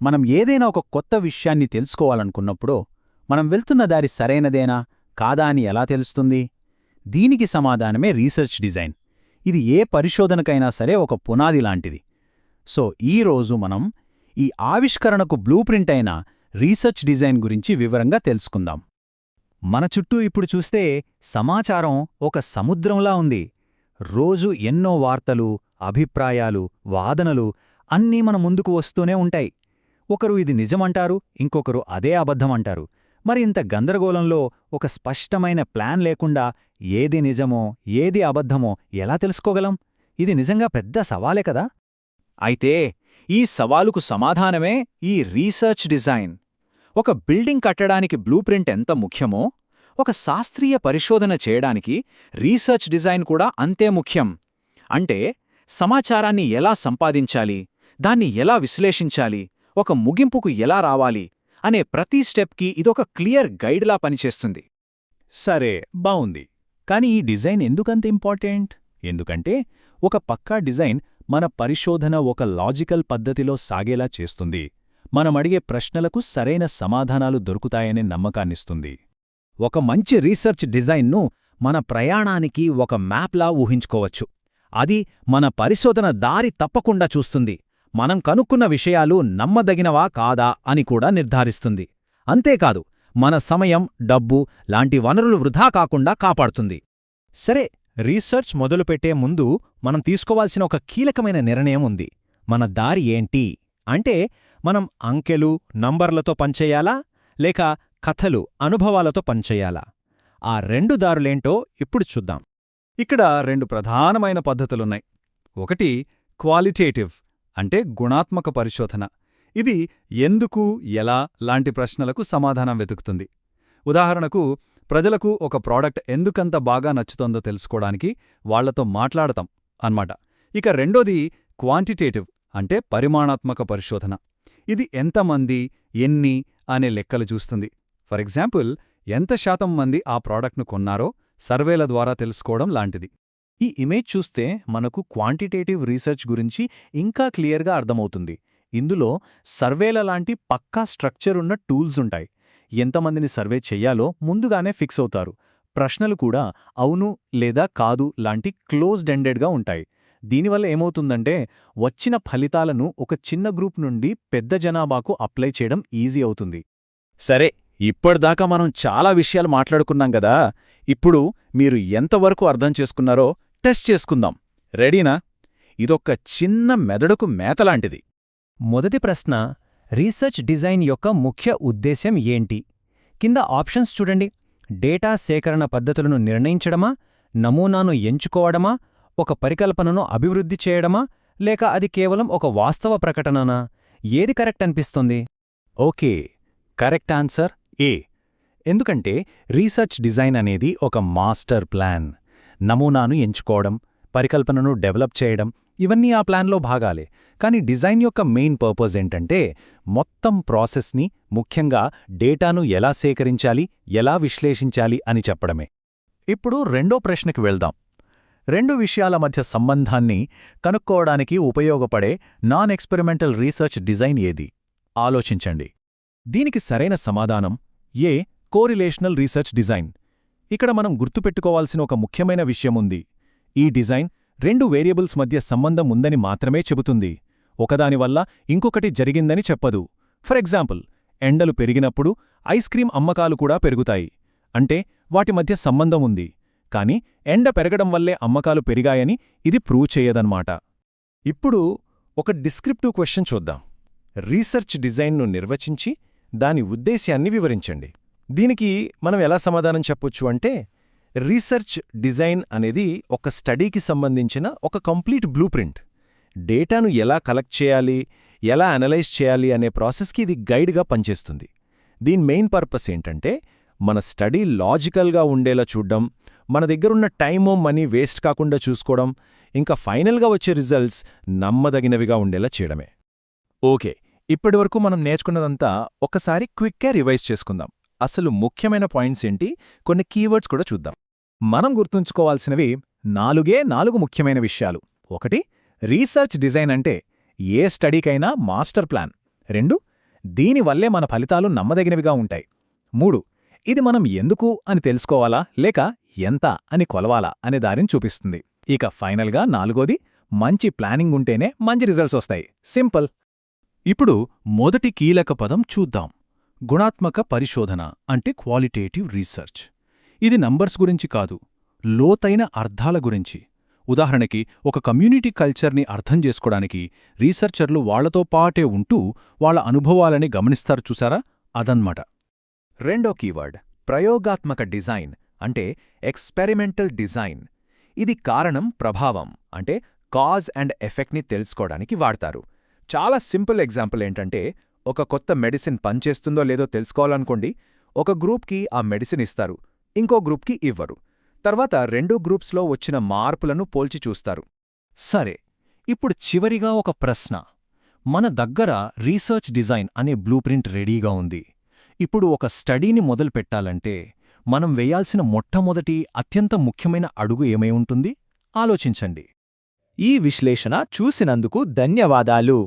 మనం ఏదైనా ఒక కొత్త విషయాన్ని తెలుసుకోవాలనుకున్నప్పుడు మనం వెళ్తున్న దారి సరైనదేనా కాదా అని ఎలా తెలుస్తుంది? దీనికి సమాధానమే రీసెర్చ్ డిజైన్. ఇది ఏ పరిశోధనకైనా సరే ఒక పునాది లాంటిది. సో ఈరోజు మనం ఈ ఆవిష్కరణకు బ్లూ ప్రింట్ అయిన రీసెర్చ్ డిజైన్ గురించి వివరంగా తెలుసుకుందాం. మన చుట్టూ ఇప్పుడు చూస్తే సమాచారం ఒక సముద్రంలా ఉంది. రోజు ఎన్నో వార్తలు, అభిప్రాయాలు, వాదనలు అన్నీ మన ముందుకు వస్తూనే ఉంటాయి. ఒకరు ఇది నిజమంటారు, ఇంకొకరు అదే అబద్ధమంటారు. మరి ఇంత గందరగోళంలో ఒక స్పష్టమైన ప్లాన్ లేకుండా ఏది నిజమో ఏది అబద్ధమో ఎలా తెలుసుకోగలం? ఇది నిజంగా పెద్ద సవాలే కదా. అయితే ఈ సవాలుకు సమాధానమే ఈ రీసెర్చ్ డిజైన్. ఒక బిల్డింగ్ కట్టడానికి బ్లూప్రింట్ ఎంత ముఖ్యమో, ఒక శాస్త్రీయ పరిశోధన చేయడానికి రీసెర్చ్ డిజైన్ కూడా అంతే ముఖ్యం. అంటే సమాచారాన్ని ఎలా సంపాదించాలి, దాన్ని ఎలా విశ్లేషించాలి, ఒక ముగింపుకు ఎలా రావాలి అనే ప్రతి స్టెప్కి ఇదొక క్లియర్ గైడ్లా పనిచేస్తుంది. సరే, బావుంది. కానీ ఈ డిజైన్ ఎందుకంత ఇంపార్టెంట్? ఎందుకంటే ఒక పక్కా డిజైన్ మన పరిశోధన ఒక లాజికల్ పద్ధతిలో సాగేలా చేస్తుంది. మనమడిగే ప్రశ్నలకు సరైన సమాధానాలు దొరుకుతాయనే నమ్మకాన్నిస్తుంది. ఒక మంచి రీసెర్చ్ డిజైన్ను మన ప్రయాణానికి ఒక మ్యాప్లా ఊహించుకోవచ్చు. అది మన పరిశోధన దారి తప్పకుండా చూస్తుంది. మనం కనుక్కున్న విషయాలు నమ్మదగినవా కాదా అని కూడా నిర్ధారిస్తుంది. అంతేకాదు, మన సమయం, డబ్బు లాంటి వనరులు వృధా కాకుండా కాపాడుతుంది. సరే, రీసెర్చ్ మొదలుపెట్టే ముందు మనం తీసుకోవాల్సిన ఒక కీలకమైన నిర్ణయం ఉంది. మన దారి ఏంటి? అంటే మనం అంకెలు, నంబర్లతో పనిచేయాలా, లేక కథలు, అనుభవాలతో పనిచేయాలా? ఆ రెండు దారులేంటో ఇప్పుడు చూద్దాం. ఇక్కడ రెండు ప్రధానమైన పద్ధతులున్నాయి. ఒకటి క్వాలిటేటివ్, అంటే గుణాత్మక పరిశోధన. ఇది ఎందుకు, ఎలా లాంటి ప్రశ్నలకు సమాధానం వెతుకుతుంది. ఉదాహరణకు, ప్రజలకు ఒక ప్రోడక్ట్ ఎందుకంత బాగా నచ్చుతోందో తెలుసుకోవడానికి వాళ్లతో మాట్లాడతాం అన్నమాట. ఇక రెండోది క్వాంటిటేటివ్, అంటే పరిమాణాత్మక పరిశోధన. ఇది ఎంతమంది, ఎన్ని అనే లెక్కలు చూస్తుంది. ఫర్ ఎగ్జాంపుల్, ఎంత శాతం మంది ఆ ప్రోడక్ట్ను కొన్నారో సర్వేల ద్వారా తెలుసుకోవడం లాంటిది. ఈ ఇమేజ్ చూస్తే మనకు క్వాంటిటేటివ్ రీసెర్చ్ గురించి ఇంకా క్లియర్గా అర్థమవుతుంది. ఇందులో సర్వేల లాంటి పక్కా స్ట్రక్చర్ ఉన్న టూల్స్ ఉంటాయి. ఎంతమందిని సర్వే చెయ్యాలో ముందుగానే ఫిక్స్ అవుతారు. ప్రశ్నలు కూడా అవును లేదా కాదు లాంటి క్లోజ్డ్ ఎండెడ్గా ఉంటాయి. దీనివల్ల ఏమవుతుందంటే వచ్చిన ఫలితాలను ఒక చిన్న గ్రూప్ నుండి పెద్ద జనాభాకు అప్లై చేయడం ఈజీ అవుతుంది. సరే, ఇప్పటిదాకా మనం చాలా విషయాలు మాట్లాడుకున్నాం గదా. ఇప్పుడు మీరు ఎంతవరకు అర్థం చేసుకున్నారో టెస్ట్ చేసుకుందాం. రెడీనా? ఇదొక్క చిన్న మెదడుకు మేతలాంటిది. మొదటి ప్రశ్న, రీసెర్చ్ డిజైన్ యొక్క ముఖ్య ఉద్దేశ్యం ఏంటి? కింద ఆప్షన్స్ చూడండి. డేటా సేకరణ పద్ధతులను నిర్ణయించడమా, నమూనాను ఎంచుకోవడమా, ఒక పరికల్పనను అభివృద్ధి చేయడమా, లేక అది కేవలం ఒక వాస్తవ ప్రకటననా? ఏది కరెక్ట్ అనిపిస్తుంది? ఓకే, కరెక్ట్ ఆన్సర్ ఏ. ఎందుకంటే రీసెర్చ్ డిజైన్ అనేది ఒక మాస్టర్ ప్లాన్. నమూనాను ఎంచుకోవడం, పరికల్పనను డెవలప్ చేయడం ఇవన్నీ ఆ ప్లాన్లో భాగాలే. కానీ డిజైన్ యొక్క మెయిన్ పర్పస్ ఏంటంటే మొత్తం ప్రాసెస్ని, ముఖ్యంగా డేటాను ఎలా సేకరించాలి, ఎలా విశ్లేషించాలి అని చెప్పడమే. ఇప్పుడు రెండో ప్రశ్నకి వెళ్దాం. రెండు విషయాల మధ్య సంబంధాన్ని కనుక్కోవడానికి ఉపయోగపడే నాన్ ఎక్స్పెరిమెంటల్ రీసెర్చ్ డిజైన్ ఏది? ఆలోచించండి. దీనికి సరైన సమాధానం ఏ, కోరిలేషనల్ రీసెర్చ్ డిజైన్. ఇక్కడ మనం గుర్తుపెట్టుకోవాల్సిన ఒక ముఖ్యమైన విషయముంది. ఈ డిజైన్ రెండు వేరియబుల్స్ మధ్య సంబంధం ఉందని మాత్రమే చెబుతుంది. ఒకదానివల్ల ఇంకొకటి జరిగిందని చెప్పదు. ఫర్ ఎగ్జాంపుల్, ఎండలు పెరిగినప్పుడు ఐస్ క్రీం అమ్మకాలు కూడా పెరుగుతాయి. అంటే వాటి మధ్య సంబంధం ఉంది. కాని ఎండ పెరగడం వల్లే అమ్మకాలు పెరిగాయని ఇది ప్రూవ్ చేయదన్నమాట. ఇప్పుడు ఒక డిస్క్రిప్టివ్ క్వశ్చన్ చూద్దాం. రీసెర్చ్ డిజైన్ను నిర్వచించి దాని ఉద్దేశ్యాన్ని వివరించండి. దీనికి మనం ఎలా సమాధానం చెప్పొచ్చు అంటే, రీసెర్చ్ డిజైన్ అనేది ఒక స్టడీకి సంబంధించిన ఒక కంప్లీట్ బ్లూప్రింట్. డేటాను ఎలా కలెక్ట్ చేయాలి, ఎలా అనలైజ్ చేయాలి అనే ప్రాసెస్కి ఇది గైడ్గా పనిచేస్తుంది. దీని మెయిన్ పర్పస్ ఏంటంటే, మన స్టడీ లాజికల్గా ఉండేలా చూడ్డం, మన దగ్గరున్న టైమో మనీ వేస్ట్ కాకుండా చూసుకోవడం, ఇంకా ఫైనల్గా వచ్చే రిజల్ట్స్ నమ్మదగినవిగా ఉండేలా చేయడమే. ఓకే, ఇప్పటివరకు మనం నేర్చుకున్నదంతా ఒకసారి క్విక్గా రివైజ్ చేసుకుందాం. అసలు ముఖ్యమైన పాయింట్స్ ఏంటి, కొన్ని కీవర్డ్స్ కూడా చూద్దాం. మనం గుర్తుంచుకోవాల్సినవి 4 ముఖ్యమైన విషయాలు. ఒకటి, రీసెర్చ్ డిజైన్ అంటే ఏ స్టడీకైనా మాస్టర్ ప్లాన్. 2 దీనివల్లే మన ఫలితాలు నమ్మదగినవిగా ఉంటాయి. 3 ఇది మనం ఎందుకు అని తెలుసుకోవాలా లేక ఎంత అని కొలవాలా అనే దారిని చూపిస్తుంది. ఇక ఫైనల్గా 4ది మంచి ప్లానింగ్ ఉంటేనే మంచి రిజల్ట్స్ వస్తాయి. సింపుల్. ఇప్పుడు మొదటి కీలక పదం చూద్దాం. గుణాత్మక పరిశోధన అంటే క్వాలిటేటివ్ రీసెర్చ్. ఇది నంబర్స్ గురించి కాదు, లోతైన అర్థాల గురించి. ఉదాహరణకి ఒక కమ్యూనిటీ కల్చర్ని అర్థం చేసుకోవడానికి రీసెర్చర్లు వాళ్లతో పాటే ఉంటూ వాళ్ళ అనుభవాలని గమనిస్తారు చూసారా, అదన్మాట. రెండో కీవర్డ్ ప్రయోగాత్మక డిజైన్ అంటే ఎక్స్పెరిమెంటల్ డిజైన్. ఇది కారణం ప్రభావం అంటే కాజ్ అండ్ ఎఫెక్ట్ని తెలుసుకోవడానికి వాడతారు. చాలా సింపుల్ ఎగ్జాంపుల్ ఏంటంటే, ఒక కొత్త మెడిసిన్ పనిచేస్తుందో లేదో తెలుసుకోవాలనుకోండి. ఒక గ్రూప్కి ఆ మెడిసిన్ ఇస్తారు, ఇంకో గ్రూప్కి ఇవ్వరు. తర్వాత 2 గ్రూప్స్లో వచ్చిన మార్పులను పోల్చి చూస్తారు. సరే, ఇప్పుడు చివరిగా ఒక ప్రశ్న. మన దగ్గర రీసెర్చ్ డిజైన్ అనే బ్లూప్రింట్ రెడీగా ఉంది. ఇప్పుడు ఒక స్టడీని మొదలుపెట్టాలంటే మనం వేయాల్సిన మొట్టమొదటి అత్యంత ముఖ్యమైన అడుగు ఏమై ఉంటుంది? ఆలోచించండి. ఈ విశ్లేషణ చూసినందుకు ధన్యవాదాలు.